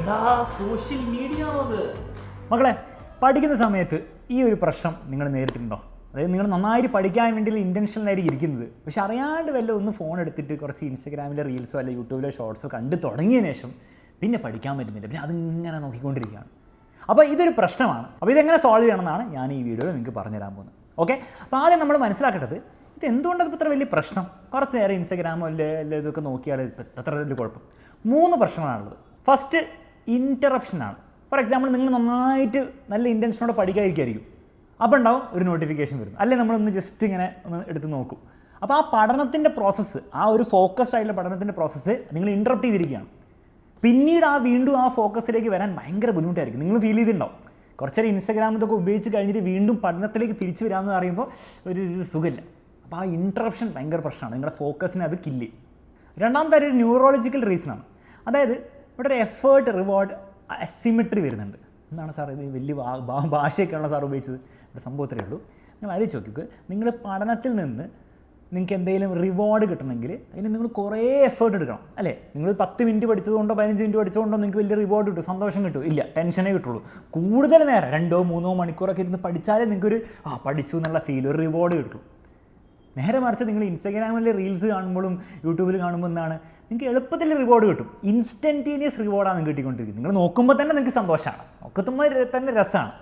എടാ social media മക്കളെ, പഠിക്കുന്ന സമയത്ത് ഈ ഒരു പ്രശ്നം നിങ്ങൾ നേരിട്ടുണ്ടോ? അതായത് നിങ്ങൾ നന്നായിട്ട് പഠിക്കാൻ വേണ്ടിയുള്ള ഇൻറ്റൻഷനിലായിരിക്കും ഇരിക്കുന്നത്, പക്ഷെ അറിയാണ്ട് വല്ല ഒന്ന് ഫോൺ എടുത്തിട്ട് കുറച്ച് ഇൻസ്റ്റാഗ്രാമിലെ റീൽസോ അല്ലെങ്കിൽ യൂട്യൂബിലെ ഷോർട്സോ കണ്ട് തുടങ്ങിയതിന് ശേഷം പിന്നെ പഠിക്കാൻ പറ്റുന്നില്ല, പിന്നെ അതിങ്ങനെ നോക്കിക്കൊണ്ടിരിക്കുകയാണ്. അപ്പോൾ ഇതൊരു പ്രശ്നമാണ്. അപ്പോൾ ഇതെങ്ങനെ സോൾവ് ചെയ്യണമെന്നാണ് ഞാൻ ഈ വീഡിയോയിൽ നിങ്ങൾക്ക് പറഞ്ഞുതരാൻ പോകുന്നത്. ഓക്കെ, അപ്പോൾ ആദ്യം നമ്മൾ മനസ്സിലാക്കേണ്ടത് ഇത് എന്തുകൊണ്ടത് ഇത്ര വലിയ പ്രശ്നം. കുറച്ച് നേരം ഇൻസ്റ്റാഗ്രാമോ അല്ലെ ഇതൊക്കെ നോക്കിയാൽ അത്ര വലിയ കുഴപ്പം. 3 പ്രശ്നങ്ങളാണുള്ളത്. ഫസ്റ്റ് ഇൻറ്ററപ്ഷനാണ്. ഫോർ എക്സാമ്പിൾ, നിങ്ങൾ നന്നായിട്ട് നല്ല ഇൻറ്റൻഷനോടെ പഠിക്കാതിരിക്കും, അപ്പോൾ ഉണ്ടാവും ഒരു നോട്ടിഫിക്കേഷൻ വരുന്നു, അല്ലെങ്കിൽ നമ്മളൊന്ന് ജസ്റ്റ് ഇങ്ങനെ ഒന്ന് എടുത്ത് നോക്കും. അപ്പോൾ ആ പഠനത്തിൻ്റെ പ്രോസസ്സ്, ആ ഒരു ഫോക്കസ്ഡ് ആയിട്ടുള്ള പഠനത്തിൻ്റെ പ്രോസസ്സ് നിങ്ങൾ ഇൻറ്ററപ്റ്റ് ചെയ്തിരിക്കുകയാണ്. പിന്നീട് വീണ്ടും ആ ഫോക്കസിലേക്ക് വരാൻ ഭയങ്കര ബുദ്ധിമുട്ടായിരിക്കും. നിങ്ങൾ ഫീൽ ചെയ്തിട്ടുണ്ടാവും. കുറച്ചേരം ഇൻസ്റ്റാഗ്രാമിലൊക്കെ ഉപയോഗിച്ച് കഴിഞ്ഞിട്ട് വീണ്ടും പഠനത്തിലേക്ക് തിരിച്ചു വരാമെന്ന് പറയുമ്പോൾ ഒരു സുഖമില്ല. അപ്പോൾ ആ ഇൻറ്ററപ്ഷൻ ഭയങ്കര പ്രശ്നമാണ്. നിങ്ങളുടെ ഫോക്കസിനെ അത് കില്ല് ചെയ്യും. രണ്ടാമത്തെ ഒരു ന്യൂറോളജിക്കൽ റീസണാണ്. അതായത് ഇവിടെ ഒരു എഫേർട്ട് റിവാർഡ് അസിമെട്രി വരുന്നുണ്ട്. എന്താണ് സാർ ഇത് വലിയ ഭാഷയൊക്കെയാണല്ലോ സാർ ഉപയോഗിച്ചത്? ഇവിടെ സംഭവത്തിലേ ഉള്ളൂ. നിങ്ങൾ ആലോചിച്ച് നോക്കിക്കോ, നിങ്ങൾ പഠനത്തിൽ നിന്ന് നിങ്ങൾക്ക് എന്തെങ്കിലും റിവാർഡ് കിട്ടണമെങ്കിൽ അതിന് നിങ്ങൾ കുറേ എഫേർട്ട് എടുക്കണം, അല്ലേ? നിങ്ങൾ 10 മിനിറ്റ് പഠിച്ചതുകൊണ്ടോ 15 മിനിറ്റ് പഠിച്ചതുകൊണ്ടോ നിങ്ങൾക്ക് വലിയ റിവാർഡ് കിട്ടും, സന്തോഷം കിട്ടും? ഇല്ല, ടെൻഷനേ കിട്ടുള്ളൂ. കൂടുതൽ നേരം 2-3 മണിക്കൂറൊക്കെ ഇരുന്ന് പഠിച്ചാലേ നിങ്ങൾക്കൊരു പഠിച്ചു എന്നുള്ള ഫീൽ, ഒരു റിവാർഡ് കിട്ടും. നേരെ മറിച്ച് നിങ്ങൾ ഇൻസ്റ്റാഗ്രാമിലെ റീൽസ് കാണുമ്പോഴും യൂട്യൂബിൽ കാണുമ്പോൾ എന്താണ്, നിങ്ങൾക്ക് എളുപ്പത്തിൽ റിവാർഡ് കിട്ടും. ഇൻസ്റ്റൻറ്റേനിയസ് റിവാർഡാണ് നിങ്ങൾക്ക് കിട്ടിക്കൊണ്ടിരിക്കുന്നത്. നിങ്ങൾ നോക്കുമ്പോൾ തന്നെ നിങ്ങൾക്ക് സന്തോഷമാണ്, നോക്കുമ്പോൾ തന്നെ രസമാണ്.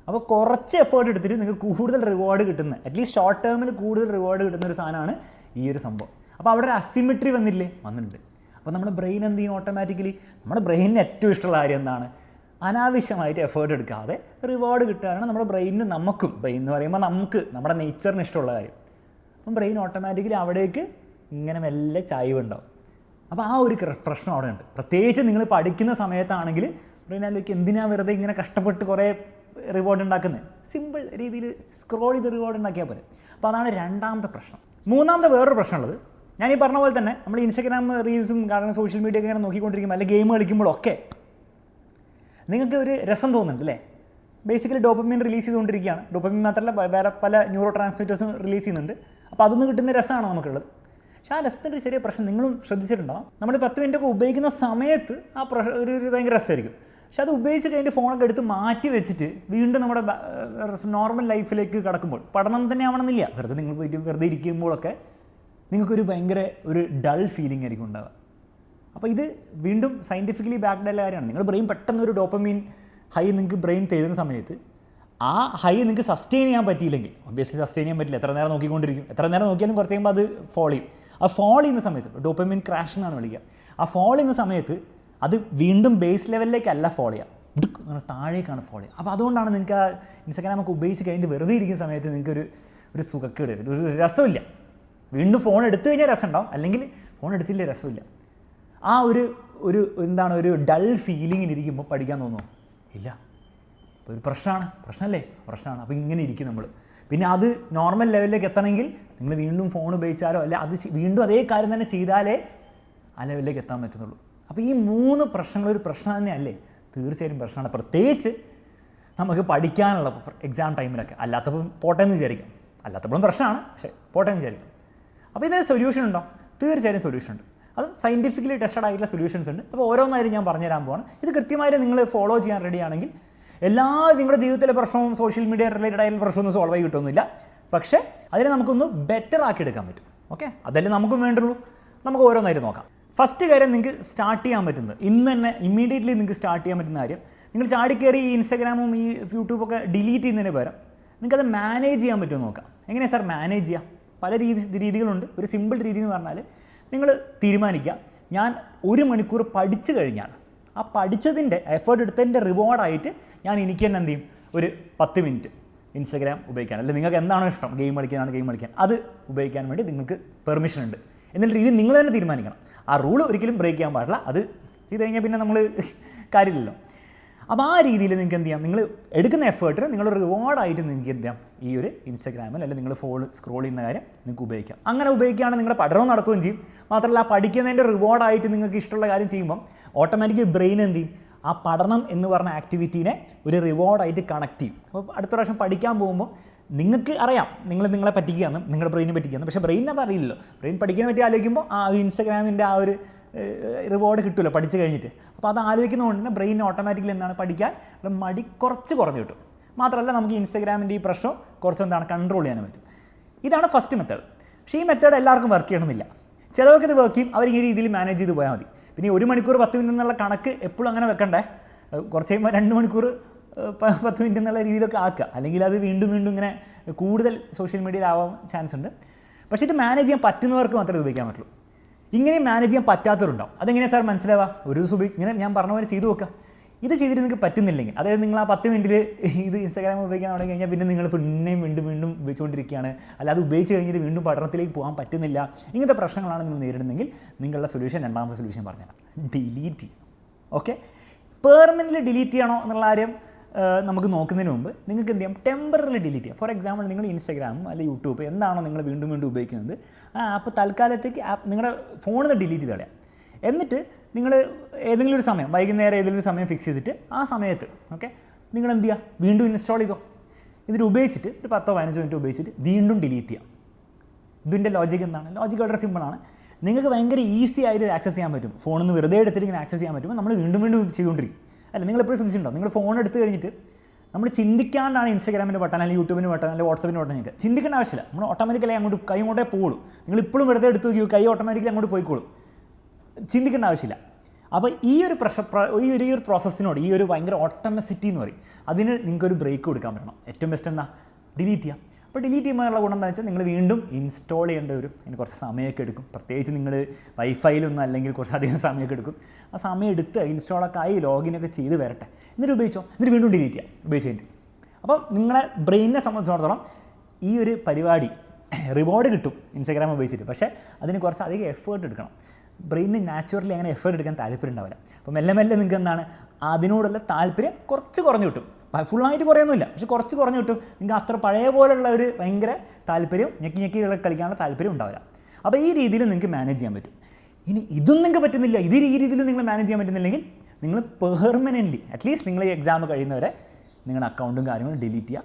അപ്പോൾ കുറച്ച് എഫേർട്ട് എടുത്തിട്ട് നിങ്ങൾക്ക് കൂടുതൽ റിവാർഡ് കിട്ടുന്ന, അറ്റ്ലീസ്റ്റ് ഷോർട്ട് ടേമിൽ കൂടുതൽ റിവാർഡ് കിട്ടുന്ന ഒരു സാധനമാണ് ഈ ഒരു സംഭവം. അപ്പോൾ അവിടെ ഒരു അസിമെട്രി വന്നിട്ടുണ്ട്. അപ്പോൾ നമ്മുടെ ബ്രെയിൻ എന്ത് ചെയ്യും? ഓട്ടോമാറ്റിക്കലി നമ്മുടെ ബ്രെയിനിന് ഏറ്റവും ഇഷ്ടമുള്ള കാര്യം എന്താണ്? അനാവശ്യമായിട്ട് എഫേർട്ട് എടുക്കാതെ റിവാർഡ് കിട്ടുകയാണ് നമ്മുടെ ബ്രെയിനിന്. ബ്രെയിൻ എന്ന് പറയുമ്പോൾ നമ്മുടെ നേച്ചറിന് ഇഷ്ടമുള്ള കാര്യം. അപ്പം ബ്രെയിൻ ഓട്ടോമാറ്റിക്കലി അവിടേക്ക് ഇങ്ങനെ മെല്ലെ ചായ്വുണ്ടാവും. അപ്പോൾ ആ ഒരു പ്രശ്നം അവിടെ ഉണ്ട്. പ്രത്യേകിച്ച് നിങ്ങൾ പഠിക്കുന്ന സമയത്താണെങ്കിൽ ബ്രെയിൻ അതിലേക്ക് എന്തിനാണ് വെറുതെ ഇങ്ങനെ കഷ്ടപ്പെട്ട് കുറേ റിവാർഡ് ഉണ്ടാക്കുന്നത്? സിമ്പിൾ രീതിയിൽ സ്ക്രോൾ ചെയ്ത് റിവാർഡ് ഉണ്ടാക്കിയാൽ പോലെ. അപ്പോൾ അതാണ് രണ്ടാമത്തെ പ്രശ്നം. മൂന്നാമത്തെ വേറൊരു പ്രശ്നമുള്ളത്, ഞാൻ ഈ പറഞ്ഞ പോലെ തന്നെ നമ്മൾ ഇൻസ്റ്റാഗ്രാം റീൽസും കാരണം സോഷ്യൽ മീഡിയ ഒക്കെ ഇങ്ങനെ നോക്കിക്കൊണ്ടിരിക്കുമ്പോൾ അല്ലെങ്കിൽ ഗെയിം കളിക്കുമ്പോഴൊക്കെ നിങ്ങൾക്ക് ഒരു രസം തോന്നുന്നുണ്ട്, അല്ലേ? ബേസിക്കലി ഡോപ്പമിൻ റിലീസ് ചെയ്തുകൊണ്ടിരിക്കുകയാണ്. ഡോപ്പമിൻ മാത്രമല്ല, വേറെ പല ന്യൂറോ ട്രാൻസ്മിറ്റേഴ്സും റിലീസ് ചെയ്യുന്നുണ്ട്. അപ്പോൾ അതിൽ കിട്ടുന്ന രസമാണ് നമുക്കുള്ളത്. പക്ഷേ ആ രസത്തിൻ്റെ ചെറിയ പ്രശ്നം നിങ്ങളും ശ്രദ്ധിച്ചിട്ടുണ്ടാവും. നമ്മൾ 10 മിനിറ്റൊക്കെ ഉപയോഗിക്കുന്ന സമയത്ത് ഒരു ഭയങ്കര രസമായിരിക്കും. പക്ഷെ അത് ഉപയോഗിച്ച് കഴിഞ്ഞിട്ട് ഫോണൊക്കെ എടുത്ത് മാറ്റി വെച്ചിട്ട് വീണ്ടും നമ്മുടെ നോർമൽ ലൈഫിലേക്ക് കടക്കുമ്പോൾ പഠനം തന്നെ ആവണമെന്നില്ല, നിങ്ങൾ പോയിട്ട് വെറുതെ ഇരിക്കുമ്പോഴൊക്കെ നിങ്ങൾക്കൊരു ഭയങ്കര ഒരു ഡൾ ഫീലിംഗ് ആയിരിക്കും ഉണ്ടാവുക. അപ്പോൾ ഇത് വീണ്ടും സയൻറ്റിഫിക്കലി ബാക്ക്ഡ് ആയ കാര്യമാണ്. നിങ്ങൾ ബ്രെയിൻ പെട്ടെന്ന് ഒരു ഡോപ്പമീൻ ഹൈ നിങ്ങൾക്ക് ബ്രെയിൻ തരുന്ന സമയത്ത് ആ ഹൈ നിങ്ങൾക്ക് സസ്റ്റെയിൻ ചെയ്യാൻ പറ്റിയില്ലെങ്കിൽ, ഒബ്വിയസ്ലി സസ്റ്റെയിൻ ചെയ്യാൻ പറ്റില്ല. എത്ര നേരം നോക്കിക്കൊണ്ടിരിക്കും? എത്ര നേരം നോക്കിയാലും കുറച്ച് കഴിയുമ്പോൾ അത് ഫോൾ ചെയ്യും. ആ ഫോൾ ചെയ്യുന്ന സമയത്ത് ഡോപ്പമീൻ ക്രാഷ് എന്നാണ് വിളിക്കുക. ആ ഫോൾ ചെയ്യുന്ന സമയത്ത് അത് വീണ്ടും ബേസ് ലെവലിലേക്കല്ല ഫോൾ ചെയ്യുക, അങ്ങനെ താഴേക്കാണ് ഫോൾ ചെയ്യുക. അപ്പോൾ അതുകൊണ്ടാണ് നിങ്ങൾക്ക് ആ ഇൻസ്റ്റാഗ്രാമൊക്കെ ഉപയോഗിച്ച് കഴിഞ്ഞിട്ട് വെറുതെ ഇരിക്കുന്ന സമയത്ത് നിങ്ങൾക്കൊരു സുഖക്കേട്, ഒരു രസമില്ല. വീണ്ടും ഫോൺ എടുത്തു കഴിഞ്ഞാൽ രസം ഉണ്ടാവും, അല്ലെങ്കിൽ ഫോൺ എടുത്തില്ലേ രസമില്ല. ആ ഒരു ഡൾ ഫീലിങ്ങിലിരിക്കുമ്പോൾ പഠിക്കാൻ തോന്നുമോ? ഇല്ല. അപ്പോൾ ഒരു പ്രശ്നമല്ലേ? അപ്പോൾ ഇങ്ങനെ ഇരിക്കും നമ്മൾ. പിന്നെ അത് നോർമൽ ലെവലിലേക്ക് എത്തണമെങ്കിൽ നിങ്ങൾ വീണ്ടും ഫോൺ ഉപയോഗിച്ചാലോ അല്ല അത് വീണ്ടും അതേ കാര്യം തന്നെ ചെയ്താലേ ആ ലെവലിലേക്ക് എത്താൻ പറ്റുന്നുള്ളൂ. അപ്പോൾ ഈ 3 പ്രശ്നങ്ങൾ ഒരു പ്രശ്നം തന്നെയല്ലേ? തീർച്ചയായും പ്രശ്നമാണ്. പ്രത്യേകിച്ച് നമുക്ക് പഠിക്കാനുള്ള എക്സാം ടൈമിലൊക്കെ. അല്ലാത്തപ്പോൾ പോട്ടെ എന്ന് വിചാരിക്കാം, അല്ലാത്തപ്പോഴും പ്രശ്നമാണ്, പക്ഷേ പോട്ടെ എന്ന് വിചാരിക്കാം. അപ്പോൾ ഇതിന് സൊല്യൂഷൻ ഉണ്ടോ? തീർച്ചയായും സൊല്യൂഷൻ ഉണ്ട്. അതും സയൻറ്റിഫിക്കലി ടെസ്റ്റഡ് ആയിട്ടുള്ള സൊല്യൂഷൻസ് ഉണ്ട്. അപ്പോൾ ഓരോന്നായാലും ഞാൻ പറഞ്ഞുതരാൻ പോവാണ്. ഇത് കൃത്യമായിട്ട് നിങ്ങൾ ഫോളോ ചെയ്യാൻ റെഡിയാണെങ്കിൽ നിങ്ങളുടെ ജീവിതത്തിലെ പ്രശ്നവും സോഷ്യൽ മീഡിയ റിലേറ്റഡ് ആയിട്ടുള്ള പ്രശ്നമൊന്നും സോൾവ് ആയി കിട്ടുമൊന്നുമില്ല. പക്ഷേ അതിനെ നമുക്കൊന്ന് ബെറ്റർ ആക്കി എടുക്കാൻ പറ്റും. ഓക്കെ, അതല്ലേ നമുക്കും വേണ്ടുള്ളൂ. നമുക്ക് ഓരോന്നായിട്ട് നോക്കാം. ഫസ്റ്റ് കാര്യം, നിങ്ങൾക്ക് സ്റ്റാർട്ട് ചെയ്യാൻ പറ്റുന്നത് ഇന്ന് തന്നെ ഇമ്മീഡിയറ്റ്ലി നിങ്ങൾക്ക് സ്റ്റാർട്ട് ചെയ്യാൻ പറ്റുന്ന കാര്യം, നിങ്ങൾ ചാടിക്കയറി ഈ ഇൻസ്റ്റാഗ്രാമും ഈ യൂട്യൂബൊക്കെ ഡിലീറ്റ് ചെയ്യുന്നതിന് പകരം നിങ്ങൾക്കത് മാനേജ് ചെയ്യാൻ പറ്റുമോ നോക്കാം. എങ്ങനെയാണ് സാർ മാനേജ് ചെയ്യാം? പല രീതികളുണ്ട്. ഒരു സിമ്പിൾ രീതി എന്ന് പറഞ്ഞാൽ, നിങ്ങൾ തീരുമാനിക്കുക, ഞാൻ 1 മണിക്കൂർ പഠിച്ചു കഴിഞ്ഞാൽ ആ പഠിച്ചതിൻ്റെ എഫേർട്ട് എടുത്തതിൻ്റെ റിവാർഡായിട്ട് എനിക്ക് തന്നെ എന്ത് ചെയ്യും, ഒരു 10 മിനിറ്റ് ഇൻസ്റ്റാഗ്രാം ഉപയോഗിക്കാൻ, അല്ലെങ്കിൽ നിങ്ങൾക്ക് എന്താണോ ഇഷ്ടം, ഗെയിം കളിക്കാൻ, അത് ഉപയോഗിക്കാൻ വേണ്ടി നിങ്ങൾക്ക് പെർമിഷൻ ഉണ്ട് എന്നുള്ള രീതിയിൽ നിങ്ങൾ തന്നെ തീരുമാനിക്കണം. ആ റൂൾ ഒരിക്കലും ബ്രേക്ക് ചെയ്യാൻ പാടില്ല. അത് ചെയ്ത് കഴിഞ്ഞാൽ പിന്നെ നമ്മൾ കാര്യമില്ലല്ലോ. അപ്പോൾ ആ രീതിയിൽ നിങ്ങൾക്ക് എന്ത് ചെയ്യാം, നിങ്ങൾ എടുക്കുന്ന എഫേർട്ടിന് നിങ്ങൾ റിവാർഡായിട്ട് നിങ്ങൾക്ക് എന്ത് ചെയ്യാം, ഈ ഒരു ഇൻസ്റ്റാഗ്രാമിൽ അല്ലെങ്കിൽ നിങ്ങൾ ഫോൺ സ്ക്രോൾ ചെയ്യുന്ന കാര്യം നിങ്ങൾക്ക് ഉപയോഗിക്കാം. അങ്ങനെ ഉപയോഗിക്കുകയാണെങ്കിൽ നിങ്ങളുടെ പഠനവും നടക്കുകയും ചെയ്യും. മാത്രമല്ല ആ പഠിക്കുന്നതിൻ്റെ റിവാർഡായിട്ട് നിങ്ങൾക്ക് ഇഷ്ടമുള്ള കാര്യം ചെയ്യുമ്പം ഓട്ടോമാറ്റിക്കലി ബ്രെയിൻ എന്ത് ചെയ്യും, ആ പഠനം എന്ന് പറഞ്ഞ ആക്ടിവിറ്റീനെ ഒരു റിവാർഡായിട്ട് കണക്ട് ചെയ്യും. അപ്പോൾ അടുത്ത പ്രാവശ്യം പഠിക്കാൻ പോകുമ്പോൾ നിങ്ങൾക്ക് അറിയാം നിങ്ങളെ പറ്റിക്കുകയാണ്, നിങ്ങളുടെ ബ്രെയിനെ പറ്റിക്കുകയാണ്. പക്ഷേ ബ്രെയിൻ അത് അറിയില്ലല്ലോ. ബ്രെയിൻ പഠിക്കാൻ പറ്റി ആലോചിക്കുമ്പോൾ ആ ഒരു ഇൻസ്റ്റാഗ്രാമിൻ്റെ ആ ഒരു റിവാർഡ് കിട്ടുമല്ലോ പഠിച്ച് കഴിഞ്ഞിട്ട്. അപ്പോൾ അത് ആലോചിക്കുന്നതുകൊണ്ട് തന്നെ ബ്രെയിൻ ഓട്ടോമാറ്റിക്കലി എന്താണ് പഠിക്കാൻ മടി കുറച്ച് കുറഞ്ഞു കിട്ടും. മാത്രമല്ല നമുക്ക് ഇൻസ്റ്റാഗ്രാമിൻ്റെ ഈ പ്രശ്നം കുറച്ച് എന്താണ് കൺട്രോൾ ചെയ്യാൻ പറ്റും. ഇതാണ് ഫസ്റ്റ് മെത്തേഡ്. പക്ഷേ ഈ മെത്തേഡ് എല്ലാവർക്കും വർക്ക് ചെയ്യണമെന്നില്ല. ചിലവർക്ക് ഇത് വർക്ക് ചെയ്യും, അവർ ഈ രീതിയിൽ മാനേജ് ചെയ്ത് പോയാൽ മതി. പിന്നെ 1 മണിക്കൂർ 10 മിനിറ്റ് എന്നുള്ള കണക്ക് എപ്പോഴും അങ്ങനെ വെക്കണ്ടേ. കുറച്ച് കഴിയുമ്പോൾ 2 മണിക്കൂർ 10 മിനിറ്റ് എന്നുള്ള രീതിയിലൊക്കെ ആക്കുക. അല്ലെങ്കിൽ അത് വീണ്ടും വീണ്ടും ഇങ്ങനെ കൂടുതൽ സോഷ്യൽ മീഡിയയിലാവാൻ ചാൻസ് ഉണ്ട്. പക്ഷേ ഇത് മാനേജ് ചെയ്യാൻ പറ്റുന്നവർക്ക് മാത്രമേ ഇത് ഉപയോഗിക്കാൻ പറ്റുള്ളൂ. ഇങ്ങനെ മാനേജ് ചെയ്യാൻ പറ്റാത്തവരുണ്ടാവും. അതെങ്ങനെയാണ് സാർ മനസ്സിലാവുക? ഒരു ദിവസം ഉപയോഗിച്ച് ഇങ്ങനെ ഞാൻ പറഞ്ഞ പോലെ ചെയ്തു നോക്കുക. ഇത് ചെയ്തിട്ട് നിങ്ങൾക്ക് പറ്റുന്നില്ലെങ്കിൽ, അതായത് നിങ്ങൾ ആ 10 മിനിറ്റിൽ ഇത് ഇൻസ്റ്റാഗ്രാം ഉപയോഗിക്കാൻ തുടങ്ങി കഴിഞ്ഞാൽ പിന്നെ നിങ്ങൾ പിന്നെയും വീണ്ടും വീണ്ടും ഉപയോഗിച്ചുകൊണ്ടിരിക്കുകയാണ്, അല്ല അത് ഉപയോഗിച്ച് കഴിഞ്ഞിട്ട് വീണ്ടും പഠനത്തിലേക്ക് പോകാൻ പറ്റുന്നില്ല, ഇങ്ങനത്തെ പ്രശ്നങ്ങളാണ് നിങ്ങൾ നേരിടുന്നെങ്കിൽ നിങ്ങളുടെ സൊല്യൂഷൻ, രണ്ടാമത്തെ സൊല്യൂഷൻ പറഞ്ഞുതരാം, ഡിലീറ്റ് ചെയ്യും. ഓക്കെ, പെർമനൻ്റ്ലി ഡിലീറ്റ് ചെയ്യണോ എന്നുള്ള കാര്യം നമുക്ക് നോക്കുന്നതിന് മുമ്പ് നിങ്ങൾക്ക് എന്ത് ചെയ്യാം, ടെമ്പററി ഡിലീറ്റ് ചെയ്യാം. ഫോർ എക്സാമ്പിൾ നിങ്ങൾ ഇൻസ്റ്റാഗ്രാം അല്ലെങ്കിൽ യൂട്യൂബ് എന്താണോ നിങ്ങൾ വീണ്ടും വീണ്ടും ഉപയോഗിക്കുന്നത് ആ ആപ്പ് തൽക്കാലത്തേക്ക് നിങ്ങളുടെ ഫോണിൽ നിന്ന് ഡിലീറ്റ് ചെയ്ത് കളയാം. എന്നിട്ട് നിങ്ങൾ ഏതെങ്കിലും ഒരു സമയം, വൈകുന്നേരം ഏതെങ്കിലും ഒരു സമയം ഫിക്സ് ചെയ്തിട്ട് ആ സമയത്ത് നിങ്ങൾ എന്ത് ചെയ്യുക, വീണ്ടും ഇൻസ്റ്റാൾ ചെയ്തോ. ഇതിൽ ഉപയോഗിച്ചിട്ട് ഒരു 10-15 മിനിറ്റ് ഉപയോഗിച്ചിട്ട് വീണ്ടും ഡിലീറ്റ് ചെയ്യാം. ഇതിൻ്റെ ലോജിക്ക് എന്താണ്? ലോജിക്ക് വളരെ സിമ്പിളാണ്. നിങ്ങൾക്ക് ഭയങ്കര ഈസി ആയിട്ട് ആക്സസ് ചെയ്യാൻ പറ്റും. ഫോണിൽ നിന്ന് വെറുതെ എടുത്തിട്ട് ഇങ്ങനെ ആക്സസ് ചെയ്യാൻ പറ്റുമ്പോൾ നമ്മൾ വീണ്ടും വീണ്ടും ചെയ്തുകൊണ്ടിരിക്കും. അല്ല, നിങ്ങൾ എപ്പോഴും ശ്രദ്ധിച്ചിട്ടുണ്ടോ, നിങ്ങൾ ഫോൺ എടുത്ത് കഴിഞ്ഞിട്ട് നമ്മൾ ചിന്തിക്കാണ്ടാണ് ഇൻസ്റ്റാഗ്രാമിൻ്റെ ബട്ടൺ അല്ലെങ്കിൽ യൂട്യൂബിൻ്റെ ബട്ടൺ അല്ലെങ്കിൽ വാട്സപ്പിൻ്റെ ബട്ടൺ ഞങ്ങൾക്ക് ചിന്തിക്കേണ്ട ആവശ്യമില്ല. നമ്മൾ ഓട്ടോമാറ്റിക്കലി അങ്ങോട്ട് കൈ കൊണ്ടേ പോകുള്ളൂ. നിങ്ങൾ ഇപ്പോഴും വെറുതെ എടുത്ത് നോക്കി കൈ ഓട്ടോമാറ്റിക്കലി അങ്ങോട്ട് പോയിക്കോളും, ചിന്തിക്കേണ്ട ആവശ്യമില്ല. അപ്പോൾ ഈ ഒരു പ്രോസസ്സിനോട് ഈ ഒരു ഭയങ്കര ഓട്ടോമസിറ്റി എന്ന് പറയും, അതിന് നിങ്ങൾക്കൊരു ബ്രേക്ക് കൊടുക്കാൻ പറ്റണം. ഏറ്റവും ബെസ്റ്റ് എന്താ, ഡിലീറ്റ് ചെയ്യാം. അപ്പോൾ ഡിലീറ്റ് ചെയ്യുമ്പോഴുള്ള ഗുണം എന്താ വെച്ചാൽ നിങ്ങൾ വീണ്ടും ഇൻസ്റ്റാൾ ചെയ്യേണ്ട വരും. അതിന് കുറച്ച് സമയമൊക്കെ എടുക്കും. പ്രത്യേകിച്ച് നിങ്ങൾ വൈഫൈയിലൊന്നും അല്ലെങ്കിൽ കുറച്ചധികം സമയമൊക്കെ എടുക്കും. ആ സമയം എടുത്ത് ഇൻസ്റ്റാളൊക്കെ ആയി ലോഗിനൊക്കെ ചെയ്ത് വരട്ടെ, എന്നിട്ട് ഉപയോഗിച്ചോ, എന്നിട്ട് വീണ്ടും ഡിലീറ്റ് ചെയ്യാം ഉപയോഗിച്ച് കഴിഞ്ഞിട്ട്. അപ്പോൾ നിങ്ങളെ ബ്രെയിനിനെ സംബന്ധിച്ചിടത്തോളം ഈ ഒരു പരിപാടി റിവാർഡ് കിട്ടും ഇൻസ്റ്റാഗ്രാം ഉപയോഗിച്ചിട്ട്. പക്ഷേ അതിന് കുറച്ച് അധികം എഫേർട്ട് എടുക്കണം. ബ്രെയിനിന് നാച്ചുറലി അങ്ങനെ എഫേർട്ട് എടുക്കാൻ താല്പര്യം ഉണ്ടാവില്ല. അപ്പോൾ മെല്ലെ മെല്ലെ നിങ്ങൾക്ക് എന്താണ് അതിനോടുള്ള താല്പര്യം കുറച്ച് കുറഞ്ഞു കിട്ടും. ഫുള്ളായിട്ട് കുറയൊന്നുമില്ല, പക്ഷെ കുറച്ച് കുറഞ്ഞു കിട്ടും. നിങ്ങൾക്ക് അത്ര പഴയ പോലുള്ള ഒരു ഭയങ്കര താല്പര്യം, ഞെക്കി കളിക്കാനുള്ള താല്പര്യം ഉണ്ടാവില്ല. അപ്പോൾ ഈ രീതിയിൽ നിങ്ങൾക്ക് മാനേജ് ചെയ്യാൻ പറ്റും. ഇനി ഇതൊന്നും നിങ്ങൾക്ക് പറ്റുന്നില്ല, ഈ രീതിയിൽ നിങ്ങൾ മാനേജ് ചെയ്യാൻ പറ്റുന്നില്ലെങ്കിൽ നിങ്ങൾ പെർമനൻ്റ്ലി അറ്റ്ലീസ്റ്റ് നിങ്ങൾ ഈ എക്സാം കഴിയുന്നവരെ നിങ്ങളുടെ അക്കൗണ്ടും കാര്യങ്ങളും ഡിലീറ്റ് ചെയ്യുക.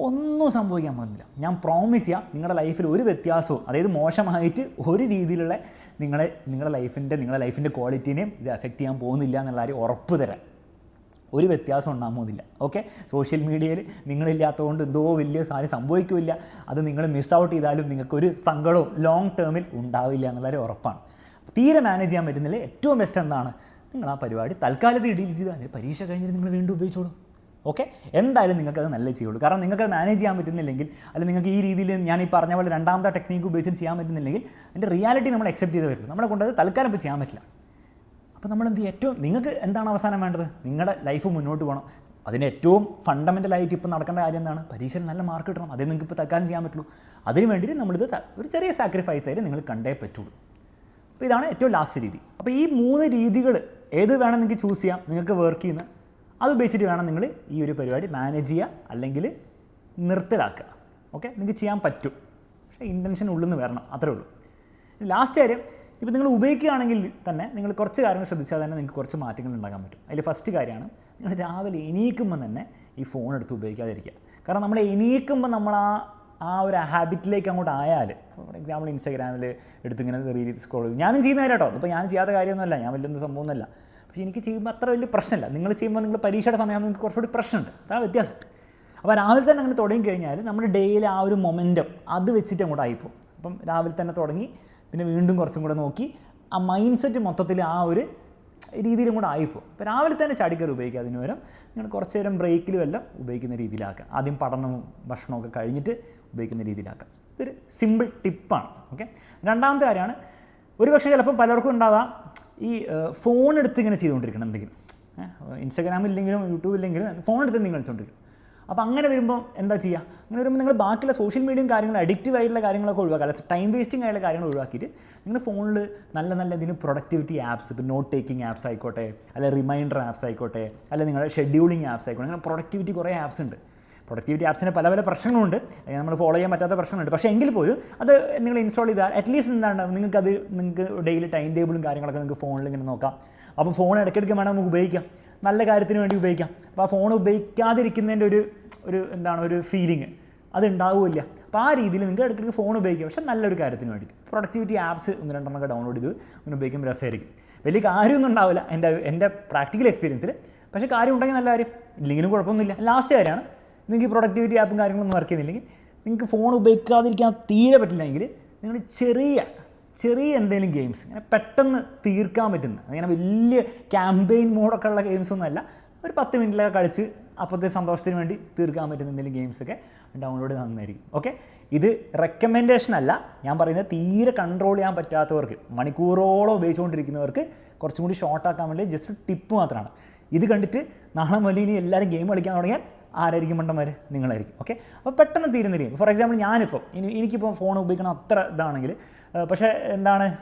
ഒന്നും സംഭവിക്കാൻ പോകുന്നില്ല. ഞാൻ പ്രോമിസ് ചെയ്യാം, നിങ്ങളുടെ ലൈഫിൽ ഒരു വ്യത്യാസവും, അതായത് മോശമായിട്ട് ഒരു രീതിയിലുള്ള നിങ്ങളുടെ ലൈഫിൻ്റെ ക്വാളിറ്റീനെയും ഇത് എഫക്റ്റ് ചെയ്യാൻ പോകുന്നില്ല എന്നുള്ള കാര്യം ഉറപ്പ് തരാം. ഒരു വ്യത്യാസം ഉണ്ടാകാൻ പോകുന്നില്ല. ഓക്കെ, സോഷ്യൽ മീഡിയയിൽ നിങ്ങളില്ലാത്തതുകൊണ്ട് എന്തോ വലിയ കാര്യം സംഭവിക്കില്ല. അത് നിങ്ങൾ മിസ് ഔട്ട് ചെയ്താലും നിങ്ങൾക്കൊരു സങ്കടവും ലോങ് ടേമിൽ ഉണ്ടാവില്ല എന്നുള്ളൊരു ഉറപ്പാണ്. തീരെ മാനേജ് ചെയ്യാൻ പറ്റുന്നില്ല, ഏറ്റവും ബെസ്റ്റ് എന്താണ്, നിങ്ങൾ ആ പരിപാടി തൽക്കാലത്തിൽ ഡിലീറ്റ് ചെയ്താൽ പരീക്ഷ കഴിഞ്ഞിട്ട് നിങ്ങൾ വീണ്ടും ഉപയോഗിച്ചോളൂ. ഓക്കെ, എന്തായാലും നിങ്ങൾക്കത് നല്ല ചെയ്യുള്ളൂ. കാരണം നിങ്ങൾക്കത് മാനേജ് ചെയ്യാൻ പറ്റുന്നില്ലെങ്കിൽ, അല്ലെങ്കിൽ നിങ്ങൾക്ക് ഈ രീതിയിൽ ഞാൻ ഈ പറഞ്ഞ പോലെ രണ്ടാമത്തെ ടെക്നീക്ക് ഉപയോഗിച്ചിട്ട് ചെയ്യാൻ പറ്റുന്നില്ലെങ്കിൽ അതിൻ്റെ റിയാലിറ്റി നമ്മൾ അക്സെപ്റ്റ് ചെയ്ത് വരുന്നത് നമ്മളെ കൊണ്ട് അത് തൽക്കാലം ഇപ്പോൾ ചെയ്യാൻ പറ്റില്ല. അപ്പോൾ നമ്മളെന്ത് ഏറ്റവും നിങ്ങൾക്ക് എന്താണ് അവസാനം വേണ്ടത്, നിങ്ങളുടെ ലൈഫ് മുന്നോട്ട് പോകണം. അതിന് ഏറ്റവും ഫണ്ടമെൻ്റലായിട്ട് ഇപ്പോൾ നടക്കേണ്ട കാര്യം എന്താണ്, പരീക്ഷയിൽ നല്ല മാർക്ക് കിട്ടണം. അതേ നിങ്ങൾക്ക് ഇപ്പോൾ തൽക്കാലം ചെയ്യാൻ പറ്റുള്ളൂ. അതിന് വേണ്ടിയിട്ട് നമ്മളിത് ഒരു ചെറിയ സാക്രിഫൈസ് ആയിട്ട് നിങ്ങൾ കണ്ടേ പറ്റുള്ളൂ. അപ്പോൾ ഇതാണ് ഏറ്റവും ലാസ്റ്റ് രീതി. അപ്പോൾ ഈ 3 രീതികൾ ഏത് വേണം നിങ്ങൾക്ക് ചൂസ് ചെയ്യാം, നിങ്ങൾക്ക് വർക്ക് ചെയ്യുന്ന അത് ഉപയോഗിച്ചിട്ട് വേണം നിങ്ങൾ ഈ ഒരു പരിപാടി മാനേജ് ചെയ്യുക അല്ലെങ്കിൽ നിർത്തലാക്കുക. ഓക്കെ, നിങ്ങൾക്ക് ചെയ്യാൻ പറ്റും, പക്ഷേ ഇൻറ്റൻഷൻ ഉള്ളിൽ നിന്ന് വരണം, അത്രേ ഉള്ളൂ. ലാസ്റ്റ് കാര്യം, ഇപ്പോൾ നിങ്ങൾ ഉപയോഗിക്കുകയാണെങ്കിൽ തന്നെ നിങ്ങൾ കുറച്ച് കാര്യങ്ങൾ ശ്രദ്ധിച്ചാൽ തന്നെ നിങ്ങൾക്ക് കുറച്ച് മാറ്റങ്ങൾ ഉണ്ടാക്കാൻ പറ്റും. അതിൽ ഫസ്റ്റ് കാര്യമാണ്, നിങ്ങൾ രാവിലെ എണീക്കുമ്പോൾ തന്നെ ഈ ഫോൺ എടുത്ത് ഉപയോഗിക്കാതിരിക്കുക. കാരണം നമ്മൾ എണീക്കുമ്പോൾ നമ്മൾ ആ ഒരു ഹാബിറ്റിലേക്ക് അങ്ങോട്ട് ആയാൽ, ഫോർ എക്സാമ്പിൾ ഇൻസ്റ്റാഗ്രാമിൽ എടുത്തിങ്ങനെ റീൽ സ്ക്രോൾ ചെയ്യും. ഞാനും ചെയ്യുന്ന കാര്യം കേട്ടോ, അതിപ്പോൾ ഞാൻ ചെയ്യാത്ത കാര്യമൊന്നുമല്ല, ഞാൻ വലിയൊന്നും സംഭവമൊന്നുമല്ല. പക്ഷേ എനിക്ക് ചെയ്യുമ്പോൾ അത്ര വലിയ പ്രശ്നമില്ല. നിങ്ങൾ ചെയ്യുമ്പോൾ നിങ്ങൾ പരീക്ഷയുടെ സമയമാകുമ്പോൾ നിങ്ങൾക്ക് കുറച്ചുകൂടി പ്രശ്നമുണ്ട്, അതാണ് വ്യത്യാസം. അപ്പോൾ രാവിലെ തന്നെ അങ്ങനെ തുടങ്ങി കഴിഞ്ഞാൽ നമ്മുടെ ഡേയിൽ ആ ഒരു മൊമെൻറ്റം അത് വെച്ചിട്ട് അങ്ങോട്ട് ആയിപ്പോവും. അപ്പം രാവിലെ തന്നെ തുടങ്ങി പിന്നെ വീണ്ടും കുറച്ചും കൂടെ നോക്കി ആ മൈൻഡ് സെറ്റ് മൊത്തത്തിൽ ആ ഒരു രീതിയിലും കൂടെ ആയിപ്പോവും. അപ്പോൾ രാവിലെ തന്നെ ചാടിക്കറി ഉപയോഗിക്കുക. അതിന് പകരം നിങ്ങൾ കുറച്ച് നേരം ബ്രേക്കിലും എല്ലാം ഉപയോഗിക്കുന്ന രീതിയിലാക്കുക. ആദ്യം പഠനവും ഭക്ഷണമൊക്കെ കഴിഞ്ഞിട്ട് ഉപയോഗിക്കുന്ന രീതിയിലാക്കുക. ഇതൊരു സിമ്പിൾ ടിപ്പാണ്. ഓക്കെ, രണ്ടാമത്തെ കാര്യമാണ്, ഒരുപക്ഷെ ചിലപ്പോൾ പലർക്കും ഉണ്ടാകാം ഈ ഫോൺ എടുത്ത് ഇങ്ങനെ ചെയ്തുകൊണ്ടിരിക്കണം എന്തെങ്കിലും, ഇൻസ്റ്റാഗ്രാമില്ലെങ്കിലും യൂട്യൂബില്ലെങ്കിലും ഫോൺ എടുത്ത് നിങ്ങൾ കളിച്ചുകൊണ്ടിരിക്കും. അപ്പോൾ അങ്ങനെ വരുമ്പോൾ എന്താ ചെയ്യുക, അങ്ങനെ വരുമ്പോൾ നിങ്ങൾ ബാക്കിയുള്ള സോഷ്യൽ മീഡിയയും കാര്യങ്ങളും അഡിക്റ്റീവ് ആയിട്ടുള്ള കാര്യങ്ങളൊക്കെ ഒഴിവാക്കുക, അല്ല ടൈം വേസ്റ്റിംഗ് ആയിട്ടുള്ള കാര്യങ്ങൾ ഒഴിവാക്കിയിട്ട് നിങ്ങൾ ഫോണിൽ നല്ല നല്ല ഇതിന് പ്രൊഡക്ടിവിറ്റി ആപ്സ്, ഇപ്പോൾ നോട്ട് ടേക്കിംഗ് ആപ്സ് ആയിക്കോട്ടെ, അല്ലെങ്കിൽ റിമൈൻഡർ ആപ്സ് ആയിക്കോട്ടെ, അല്ലെങ്കിൽ നിങ്ങളുടെ ഷെഡ്യൂളിംഗ് ആപ്സ് ആയിക്കോട്ടെ, അങ്ങനെ പ്രൊഡക്ടിവിറ്റി കുറേ ആപ്സ് ഉണ്ട്. പ്രൊഡക്ടിവിറ്റി ആപ്സിന് പല പല പ്രശ്നങ്ങളുണ്ട്, നമ്മൾ ഫോളോ ചെയ്യാൻ പറ്റാത്ത പ്രശ്നങ്ങളുണ്ട്. പക്ഷേ എങ്കിൽ പോലും അത് നിങ്ങൾ ഇൻസ്റ്റാൾ ചെയ്താൽ അറ്റ്ലീസ്റ്റ് എന്താണ് നിങ്ങൾക്ക് ഡെയിലി ടൈം ടേബിളും കാര്യങ്ങളൊക്കെ നിങ്ങൾക്ക് ഫോണിൽ ഇങ്ങനെ നോക്കാം. അപ്പോൾ ഫോൺ ഇടയ്ക്കിടയ്ക്ക് വേണം നമുക്ക് ഉപയോഗിക്കാം, നല്ല കാര്യത്തിന് വേണ്ടി ഉപയോഗിക്കാം. അപ്പോൾ ആ ഫോൺ ഉപയോഗിക്കാതിരിക്കുന്നതിൻ്റെ ഒരു ഫീലിംഗ് അത് ഉണ്ടാവില്ല. അപ്പോൾ ആ രീതിയിൽ നിങ്ങൾക്ക് ഇടയ്ക്കിടയ്ക്ക് ഫോൺ ഉപയോഗിക്കാം, പക്ഷേ നല്ലൊരു കാര്യത്തിന് വേണ്ടിയിട്ട്. പ്രൊഡക്ടിവിറ്റി ആപ്സ് 1-2 ഡൗൺലോഡ് ചെയ്ത് ഒന്ന് ഉപയോഗിക്കുമ്പോൾ രസമായിരിക്കും. വലിയ കാര്യമൊന്നും ഉണ്ടാവില്ല എൻ്റെ പ്രാക്ടിക്കൽ എക്സ്പീരിയൻസിൽ, പക്ഷേ കാര്യം ഉണ്ടെങ്കിൽ നല്ല കാര്യം, ഇല്ലെങ്കിലും കുഴപ്പമൊന്നുമില്ല. ലാസ്റ്റ് കാര്യമാണ്, നിങ്ങൾക്ക് ഈ പ്രൊഡക്ടിവിറ്റി ആപ്പും കാര്യങ്ങളൊന്നും വർക്ക് ചെയ്യുന്നില്ലെങ്കിൽ, നിങ്ങൾക്ക് ഫോൺ ഉപയോഗിക്കാതിരിക്കാൻ തീരെ പറ്റില്ലെങ്കിൽ നിങ്ങൾ ചെറിയ എന്തെങ്കിലും ഗെയിംസ് ഇങ്ങനെ പെട്ടെന്ന് തീർക്കാൻ പറ്റുന്ന, അങ്ങനെ വലിയ ക്യാമ്പയിൻ മോഡൊക്കെ ഉള്ള ഗെയിംസൊന്നുമല്ല, ഒരു 10 മിനിറ്റിലൊക്കെ കളിച്ച് അപ്പോഴത്തെ സന്തോഷത്തിന് വേണ്ടി തീർക്കാൻ പറ്റുന്ന എന്തെങ്കിലും ഗെയിംസൊക്കെ ഡൗൺലോഡ് നന്നായിരിക്കും. ഓക്കെ, ഇത് റെക്കമെൻഡേഷൻ അല്ല, ഞാൻ പറയുന്നത് തീരെ കൺട്രോൾ ചെയ്യാൻ പറ്റാത്തവർക്ക്, മണിക്കൂറോളം ഉപയോഗിച്ചുകൊണ്ടിരിക്കുന്നവർക്ക് കുറച്ചും കൂടി ഷോർട്ടാക്കാൻ വേണ്ടി ജസ്റ്റ് ടിപ്പ് മാത്രമാണ്. ഇത് കണ്ടിട്ട് നാളെ മുതൽ ഇനി എല്ലാവരും ഗെയിം കളിക്കാൻ തുടങ്ങിയാൽ ആരായിരിക്കും മണ്ടന്മാർ? നിങ്ങളായിരിക്കും. ഓക്കെ, അപ്പോൾ പെട്ടെന്ന് തീരുന്ന ഗെയിം. ഫോർ എക്സാമ്പിൾ ഞാനിപ്പോൾ എനിക്കിപ്പോൾ ഫോൺ ഉപയോഗിക്കണം അത്ര ഇതാണെങ്കിൽ, പക്ഷേ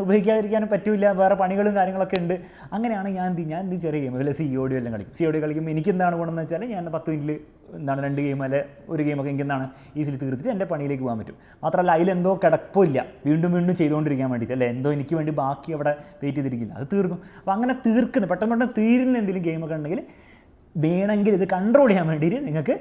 ഉപയോഗിക്കാതിരിക്കാനും പറ്റില്ല, വേറെ പണികളും കാര്യങ്ങളൊക്കെ ഉണ്ട്. അങ്ങനെയാണ് ഞാൻ എന്ത് ചെറിയ ഗെയിം വല്ല COD എല്ലാം കളിക്കും. COD കളിക്കുമ്പോൾ എനിക്കെന്താണ് ഗുണമെന്ന് വെച്ചാൽ, ഞാൻ 10 മിനിറ്റിൽ 2 ഗെയിം അല്ലെ ഒരു ഗെയിമൊക്കെ എനിക്കെന്താണ് ഈസിലി തീർത്തിട്ട് എൻ്റെ പണിയിലേക്ക് പോകാൻ പറ്റും. മാത്രമല്ല അതിലെന്തോ കിടപ്പില്ല, വീണ്ടും ചെയ്തുകൊണ്ടിരിക്കാൻ വേണ്ടിയിട്ട്, അല്ലേ എന്തോ എനിക്ക് വേണ്ടി ബാക്കി അവിടെ വെയിറ്റ് ചെയ്തിരിക്കില്ല, അത് തീർന്നു. അപ്പോൾ അങ്ങനെ പെട്ടെന്ന് തീരുന്ന എന്തെങ്കിലും ഗെയിമൊക്കെ ഉണ്ടെങ്കിൽ വേണമെങ്കിൽ ഇത് കൺട്രോൾ ചെയ്യാൻ വേണ്ടിയിട്ട് നിങ്ങൾക്ക്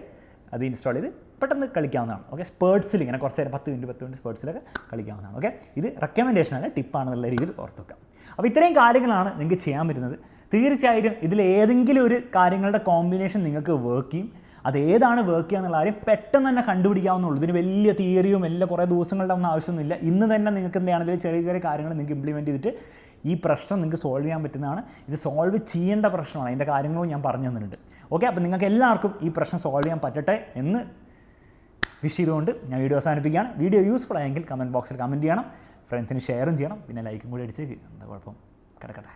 അത് ഇൻസ്റ്റാൾ ചെയ്ത് പെട്ടെന്ന് കളിക്കാവുന്നതാണ്. ഓക്കെ, സ്പേർട്സിൽ ഇങ്ങനെ കുറച്ച് നേരം 10 മിനിറ്റ് സ്പേർട്സിലൊക്കെ കളിക്കാവുന്നതാണ്. ഓക്കെ, ഇത് റെക്കമെൻഡേഷൻ അല്ല, ടിപ്പാണെന്നുള്ള രീതിയിൽ ഓർത്ത് വെക്കാം. അപ്പോൾ ഇത്രയും കാര്യങ്ങളാണ് നിങ്ങൾക്ക് ചെയ്യാൻ പറ്റുന്നത്. തീർച്ചയായിട്ടും ഇതിലേതെങ്കിലും ഒരു കാര്യങ്ങളുടെ കോമ്പിനേഷൻ നിങ്ങൾക്ക് വർക്ക് ചെയ്യും. അതേതാണ് വർക്ക് ചെയ്യുക എന്നുള്ള കാര്യം പെട്ടെന്ന് തന്നെ കണ്ടുപിടിക്കാവുന്നുള്ളൂ. ഇതിന് വലിയ തിയറിയും എല്ലാം കുറേ ദിവസങ്ങളുടെ ഒന്നും ആവശ്യമൊന്നുമില്ല. ഇന്ന് തന്നെ നിങ്ങൾക്ക് എന്താണെങ്കിലും ചെറിയ കാര്യങ്ങൾ നിങ്ങൾക്ക് ഇംപ്ലിമെൻറ്റ് ചെയ്തിട്ട് ഈ പ്രശ്നം നിങ്ങൾക്ക് സോൾവ് ചെയ്യാൻ പറ്റുന്നതാണ്. ഇത് സോൾവ് ചെയ്യേണ്ട പ്രശ്നമാണ്, അതിൻ്റെ കാര്യങ്ങളും ഞാൻ പറഞ്ഞു തന്നിട്ടുണ്ട്. ഓക്കെ, അപ്പോൾ നിങ്ങൾക്ക് എല്ലാവർക്കും ഈ പ്രശ്നം സോൾവ് ചെയ്യാൻ പറ്റട്ടെ എന്ന് വിഷ് ചെയ്തുകൊണ്ട് ഞാൻ വീഡിയോ അവസാനിപ്പിക്കുകയാണ്. വീഡിയോ യൂസ്ഫുൾ ആയെങ്കിൽ കമൻറ്റ് ബോക്സിൽ കമൻറ്റ് ചെയ്യണം, ഫ്രണ്ട്സിന് ഷെയറും ചെയ്യണം, പിന്നെ ലൈക്കും കൂടി അടിച്ചേക്ക്. എന്താ കുഴപ്പം, കിടക്കട്ടെ.